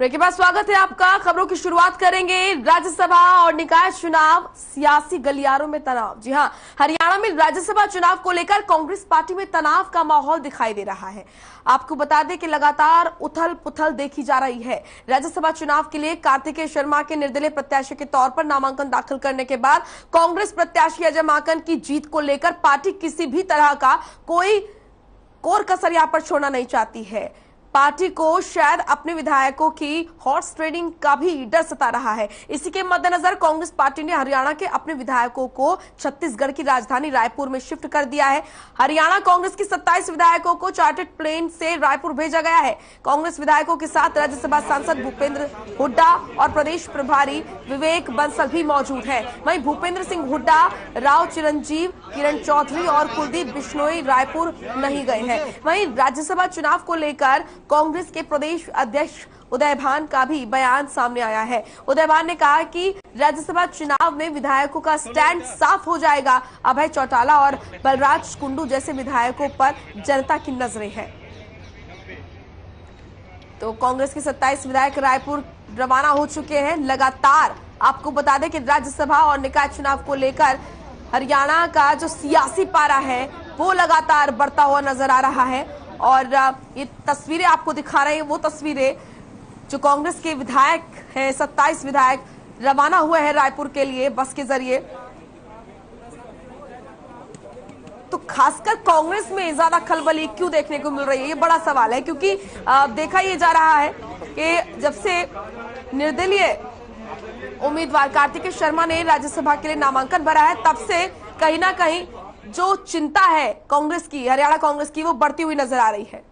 Break के बाद स्वागत है आपका। खबरों की शुरुआत करेंगे राज्यसभा और निकाय चुनाव, सियासी गलियारों में तनाव। जी हां, हरियाणा में राज्यसभा चुनाव को लेकर कांग्रेस पार्टी में तनाव का माहौल दिखाई दे रहा है। आपको बता दें कि लगातार उथल पुथल देखी जा रही है। राज्यसभा चुनाव के लिए कार्तिकेय शर्मा के निर्दलीय प्रत्याशी के तौर पर नामांकन दाखिल करने के बाद कांग्रेस प्रत्याशी अजय माकन की जीत को लेकर पार्टी किसी भी तरह का कोई कोर कसर यहां पर छोड़ना नहीं चाहती है। पार्टी को शायद अपने विधायकों की हॉर्स ट्रेडिंग का भी डर सता रहा है। इसी के मद्देनजर कांग्रेस पार्टी ने हरियाणा के अपने विधायकों को छत्तीसगढ़ की राजधानी रायपुर में शिफ्ट कर दिया है। हरियाणा कांग्रेस की 27 विधायकों को चार्टर्ड प्लेन से रायपुर भेजा गया है। कांग्रेस विधायकों के साथ राज्यसभा सांसद भूपेंद्र हुड्डा और प्रदेश प्रभारी विवेक बंसल भी मौजूद है। वहीं भूपेंद्र सिंह हुड्डा, राव चिरंजीव, किरण चौधरी और कुलदीप बिश्नोई रायपुर नहीं गए हैं। वहीं राज्यसभा चुनाव को लेकर कांग्रेस के प्रदेश अध्यक्ष उदय भान का भी बयान सामने आया है। उदय भान ने कहा कि राज्यसभा चुनाव में विधायकों का स्टैंड साफ हो जाएगा। अभय चौटाला और बलराज कुंडू जैसे विधायकों पर जनता की नजरें हैं। तो कांग्रेस के 27 विधायक रायपुर रवाना हो चुके हैं। लगातार आपको बता दें कि राज्यसभा और निकाय चुनाव को लेकर हरियाणा का जो सियासी पारा है वो लगातार बढ़ता हुआ नजर आ रहा है। और ये तस्वीरें आपको दिखा रहे हैं, वो तस्वीरें जो कांग्रेस के विधायक हैं, 27 विधायक रवाना हुए हैं रायपुर के लिए बस के जरिए। तो खासकर कांग्रेस में ज्यादा खलबली क्यों देखने को मिल रही है, ये बड़ा सवाल है। क्योंकि देखा ये जा रहा है कि जब से निर्दलीय उम्मीदवार कार्तिकेय शर्मा ने राज्यसभा के लिए नामांकन भरा है, तब से कहीं ना कहीं जो चिंता है कांग्रेस की, हरियाणा कांग्रेस की, वो बढ़ती हुई नजर आ रही है।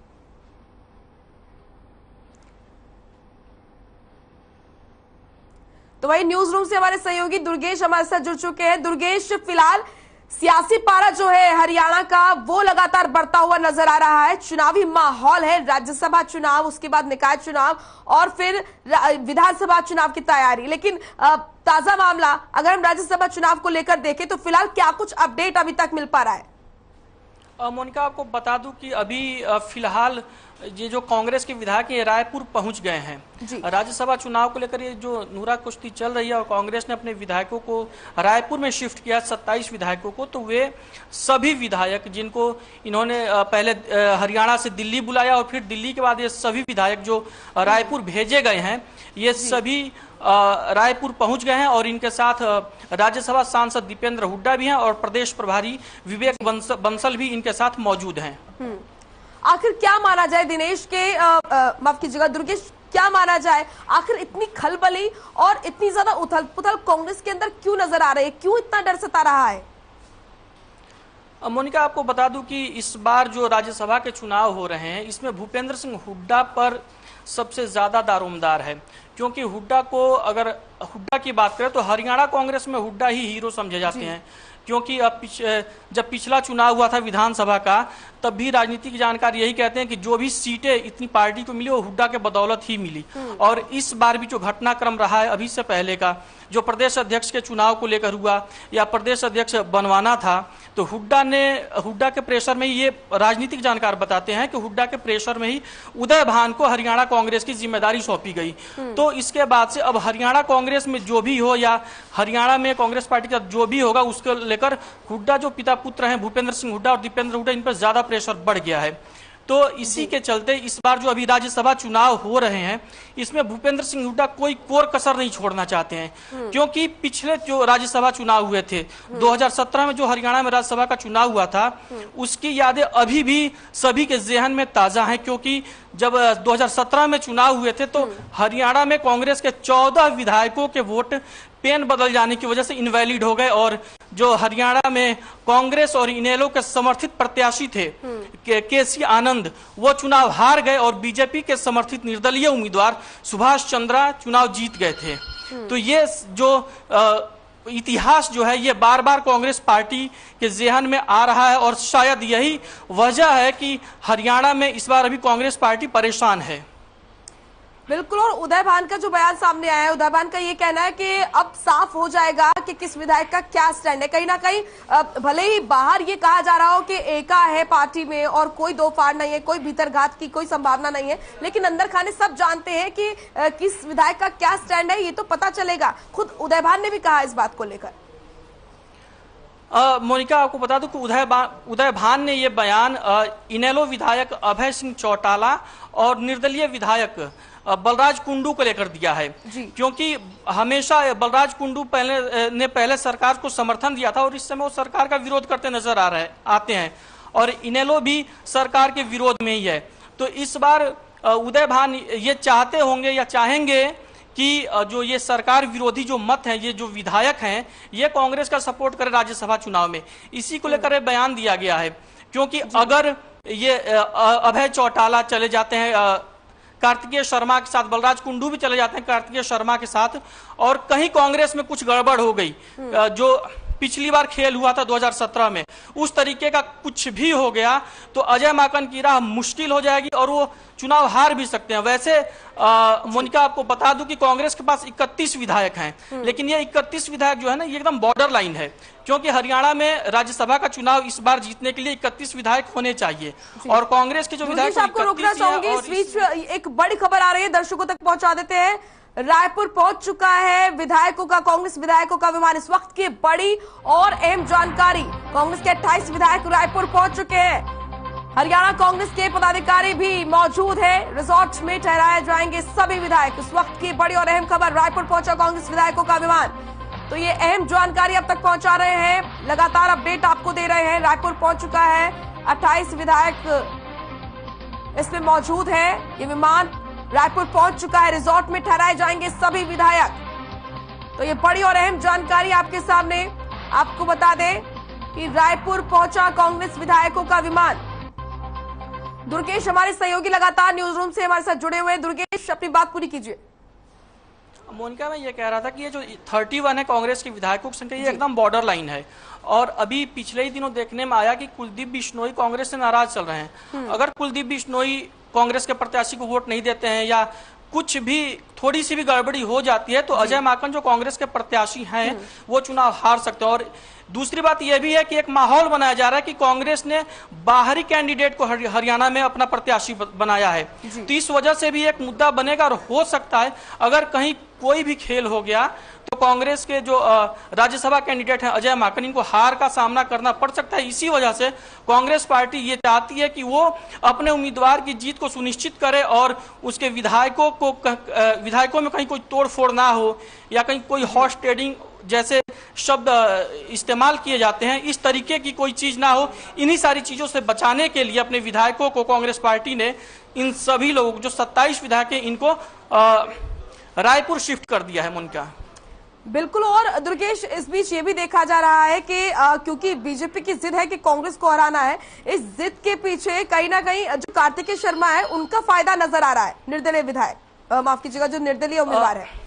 तो वही न्यूज रूम से हमारे सहयोगी दुर्गेश हमारे साथ जुड़ चुके हैं। दुर्गेश, फिलहाल सियासी पारा जो है हरियाणा का वो लगातार बढ़ता हुआ नजर आ रहा है। चुनावी माहौल है, राज्यसभा चुनाव, उसके बाद निकाय चुनाव और फिर विधानसभा चुनाव की तैयारी। लेकिन ताजा मामला अगर हम राज्यसभा चुनाव को लेकर देखें तो फिलहाल क्या कुछ अपडेट अभी तक मिल पा रहा है? मोनिका, आपको बता दूं कि अभी फिलहाल ये जो कांग्रेस के विधायक ये रायपुर पहुंच गए हैं। राज्यसभा चुनाव को लेकर ये जो नूरा कुश्ती चल रही है और कांग्रेस ने अपने विधायकों को रायपुर में शिफ्ट किया, 27 विधायकों को, तो वे सभी विधायक जिनको इन्होंने पहले हरियाणा से दिल्ली बुलाया और फिर दिल्ली के बाद ये सभी विधायक जो रायपुर भेजे गए हैं, ये सभी रायपुर पहुंच गए हैं और इनके साथ राज्यसभा सांसद दीपेंद्र हुड्डा भी हैं और प्रदेश प्रभारी विवेक बंसल भी इनके साथ मौजूद हैं। आखिर क्या माना जाए दिनेश के माफ कीजिएगा दुर्गेश, क्या माना जाए, आखिर इतनी खलबली और इतनी ज्यादा उथल पुथल कांग्रेस के अंदर क्यों नजर आ रही है, क्यों इतना डर सता रहा है? मोनिका, आपको बता दूं कि इस बार जो राज्यसभा के चुनाव हो रहे हैं इसमें भूपेंद्र सिंह हुड्डा पर सबसे ज्यादा दारोमदार है। क्योंकि हुड्डा को, अगर हुड्डा की बात करें तो हरियाणा कांग्रेस में हुड्डा ही हीरो समझे जाते हैं। क्योंकि अब जब पिछला चुनाव हुआ था विधानसभा का, तब भी राजनीतिक जानकार यही कहते हैं कि जो भी सीटें इतनी पार्टी को मिली वो हुड्डा के बदौलत ही मिली। और इस बार भी जो घटनाक्रम रहा है अभी से पहले का, जो प्रदेश अध्यक्ष के चुनाव को लेकर हुआ या प्रदेश अध्यक्ष बनवाना था, तो हुड्डा के प्रेशर में ही, ये राजनीतिक जानकार बताते हैं कि हुड्डा के प्रेशर में ही उदय भान को हरियाणा कांग्रेस की जिम्मेदारी सौंपी गई। तो इसके बाद से अब हरियाणा कांग्रेस में जो भी हो या हरियाणा में कांग्रेस पार्टी का जो भी होगा, उसको लेकर हुड्डा जो पिता पुत्र हैं भूपेंद्र सिंह हुड्डा और दीपेंद्र हुड्डा, इन पर ज्यादा प्रेशर बढ़ गया है। तो इसी के चलते इस बार जो अभी राज्यसभा चुनाव हो रहे हैं इसमें भूपेंद्र सिंह हुड्डा कोई कोर कसर नहीं छोड़ना चाहते हैं। क्योंकि पिछले जो राज्यसभा चुनाव हुए थे 2017 में, जो हरियाणा में राज्यसभा का चुनाव हुआ था, उसकी यादें अभी भी सभी के जेहन में ताजा हैं। क्योंकि जब 2017 में चुनाव हुए थे तो हरियाणा में कांग्रेस के 14 विधायकों के वोट पेन बदल जाने की वजह से इनवैलिड हो गए और जो हरियाणा में कांग्रेस और इनेलो के समर्थित प्रत्याशी थे केसी आनंद, वो चुनाव हार गए और बीजेपी के समर्थित निर्दलीय उम्मीदवार सुभाष चंद्रा चुनाव जीत गए थे। तो ये जो इतिहास जो है ये बार बार कांग्रेस पार्टी के जेहन में आ रहा है और शायद यही वजह है कि हरियाणा में इस बार अभी कांग्रेस पार्टी परेशान है। बिल्कुल। और उदय भान का जो बयान सामने आया है, उदय भान का ये कहना है कि अब साफ हो जाएगा कि किस विधायक का क्या स्टैंड है। कहीं ना कहीं भले ही बाहर ये कहा जा रहा हो कि एका है पार्टी में और कोई दो फाड़ नहीं है, कोई भीतरघात की कोई संभावना नहीं है, लेकिन अंदर खाने सब जानते हैं कि किस विधायक का क्या स्टैंड है, ये तो पता चलेगा। खुद उदय भान ने भी कहा इस बात को लेकर। मोनिका, आपको बता दूं कि उदय भान ने ये बयान इनेलो विधायक अभय सिंह चौटाला और निर्दलीय विधायक बलराज कुंडू को लेकर दिया है, क्योंकि हमेशा बलराज कुंडू पहले सरकार को समर्थन दिया था और इस समय वो सरकार का विरोध करते नजर आते हैं और इनेलो भी सरकार के विरोध में ही है। तो इस बार उदय भान ये चाहते होंगे या चाहेंगे कि जो ये सरकार विरोधी जो मत है, ये जो विधायक हैं, ये कांग्रेस का सपोर्ट करे राज्यसभा चुनाव में। इसी को लेकर बयान दिया गया है, क्योंकि अगर ये अभय चौटाला चले जाते हैं कार्तिकेय शर्मा के साथ, बलराज कुंडू भी चले जाते हैं कार्तिकेय शर्मा के साथ, और कहीं कांग्रेस में कुछ गड़बड़ हो गई, जो पिछली बार खेल हुआ था 2017 में, उस तरीके का कुछ भी हो गया तो अजय माकन की राह मुश्किल हो जाएगी और वो चुनाव हार भी सकते हैं। वैसे मोनिका, आपको बता दूं कि कांग्रेस के पास 31 विधायक हैं, लेकिन ये 31 विधायक जो है ना, ये एकदम बॉर्डर लाइन है, क्योंकि हरियाणा में राज्यसभा का चुनाव इस बार जीतने के लिए 31 विधायक होने चाहिए और कांग्रेस के जो विधायक आपको रोकना चाहूंगी, इस बीच एक बड़ी खबर आ रही है, दर्शकों तक पहुंचा देते हैं। रायपुर पहुंच चुका है विधायकों का, कांग्रेस विधायकों का विमान। इस वक्त की बड़ी और अहम जानकारी, कांग्रेस के 28 विधायक रायपुर पहुंच चुके हैं। हरियाणा कांग्रेस के पदाधिकारी भी मौजूद है। रिजॉर्ट में ठहराए जाएंगे सभी विधायक। इस वक्त की बड़ी और अहम खबर, रायपुर पहुंचा कांग्रेस विधायकों का विमान। तो ये अहम जानकारी अब तक पहुंचा रहे हैं, लगातार अपडेट आपको दे रहे हैं। रायपुर पहुंच चुका है, 28 विधायक इसमें मौजूद है। ये विमान रायपुर पहुंच चुका है, रिजॉर्ट में ठहराए जाएंगे सभी विधायक। तो ये बड़ी और अहम जानकारी आपके सामने। आपको बता दें कि रायपुर पहुंचा कांग्रेस विधायकों का विमान। दुर्गेश हमारे सहयोगी लगातार न्यूज रूम से हमारे साथ जुड़े हुए हैं। दुर्गेश, अपनी बात पूरी कीजिए। मोनिका, मैं ये कह रहा था कि ये जो 31 है कांग्रेस के विधायकों की संख्या, ये एकदम बॉर्डर लाइन है और अभी पिछले ही दिनों देखने में आया कि कुलदीप बिश्नोई कांग्रेस से नाराज चल रहे हैं। अगर कुलदीप बिश्नोई कांग्रेस के प्रत्याशी को वोट नहीं देते हैं या कुछ भी थोड़ी सी भी गड़बड़ी हो जाती है तो अजय माकन जो कांग्रेस के प्रत्याशी हैं वो चुनाव हार सकते हैं। और दूसरी बात यह भी है कि एक माहौल बनाया जा रहा है कि कांग्रेस ने बाहरी कैंडिडेट को हरियाणा में अपना प्रत्याशी बनाया है, तो इस वजह से भी एक मुद्दा बनेगा और हो सकता है अगर कहीं कोई भी खेल हो गया तो कांग्रेस के जो राज्यसभा कैंडिडेट हैं अजय माकन, इनको हार का सामना करना पड़ सकता है। इसी वजह से कांग्रेस पार्टी ये चाहती है कि वो अपने उम्मीदवार की जीत को सुनिश्चित करे और उसके विधायकों में कहीं कोई तोड़फोड़ ना हो या कहीं कोई हॉर्स ट्रेडिंग जैसे शब्द इस्तेमाल किए जाते हैं, इस तरीके की कोई चीज ना हो। इन्हीं सारी चीजों से बचाने के लिए अपने विधायकों को कांग्रेस पार्टी ने इन सभी लोगों जो 27 विधायक हैं इनको रायपुर शिफ्ट कर दिया है। मुनका बिल्कुल। और दुर्गेश, इस बीच ये भी देखा जा रहा है कि क्योंकि बीजेपी की जिद है कि कांग्रेस को हराना है, इस जिद के पीछे कहीं ना कहीं जो कार्तिकेय शर्मा है उनका फायदा नजर आ रहा है, निर्दलीय विधायक, माफ कीजिएगा, जो निर्दलीय उम्मीदवार है।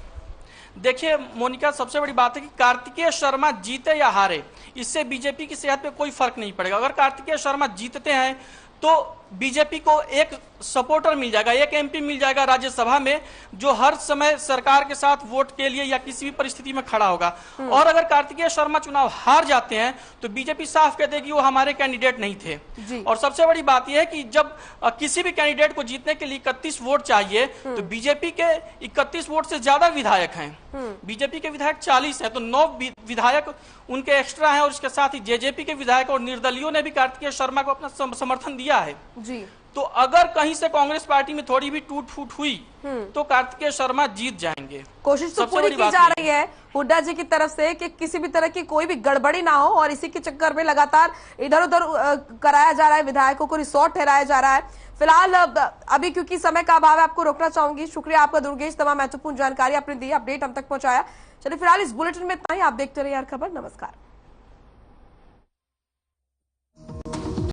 देखिए मोनिका, सबसे बड़ी बात है कि कार्तिकेय शर्मा जीते या हारे, इससे बीजेपी की सेहत पे कोई फर्क नहीं पड़ेगा। अगर कार्तिकेय शर्मा जीतते हैं तो बीजेपी को एक सपोर्टर मिल जाएगा, एक एमपी मिल जाएगा राज्यसभा में, जो हर समय सरकार के साथ वोट के लिए या किसी भी परिस्थिति में खड़ा होगा। और अगर कार्तिकेय शर्मा चुनाव हार जाते हैं तो बीजेपी साफ कह देगी वो हमारे कैंडिडेट नहीं थे। और सबसे बड़ी बात यह है कि जब किसी भी कैंडिडेट को जीतने के लिए 31 वोट चाहिए तो बीजेपी के 31 वोट से ज्यादा विधायक हैं, बीजेपी के विधायक 40 है, तो 9 विधायक उनके एक्स्ट्रा हैं और इसके साथ ही जेजेपी के विधायक और निर्दलियों ने भी कार्तिकेय शर्मा को अपना समर्थन दिया है जी। तो अगर कहीं से कांग्रेस पार्टी में थोड़ी भी टूट फूट हुई तो कार्तिकेय शर्मा जीत जाएंगे। कोशिश तो पूरी की जा रही है हुड्डा जी की तरफ से कि किसी भी तरह की कोई भी गड़बड़ी ना हो और इसी के चक्कर में लगातार इधर उधर कराया जा रहा है, विधायकों को रिसोर्ट ठहराया जा रहा है। फिलहाल अभी क्योंकि समय का अभाव है आपको रोकना चाहूंगी। शुक्रिया आपका दुर्गेश, तमाम महत्वपूर्ण जानकारी आपने दी, अपडेट हम तक पहुंचाया। चलिए फिलहाल इस बुलेटिन में इतना ही। आप देखते रहिए यार खबर। नमस्कार।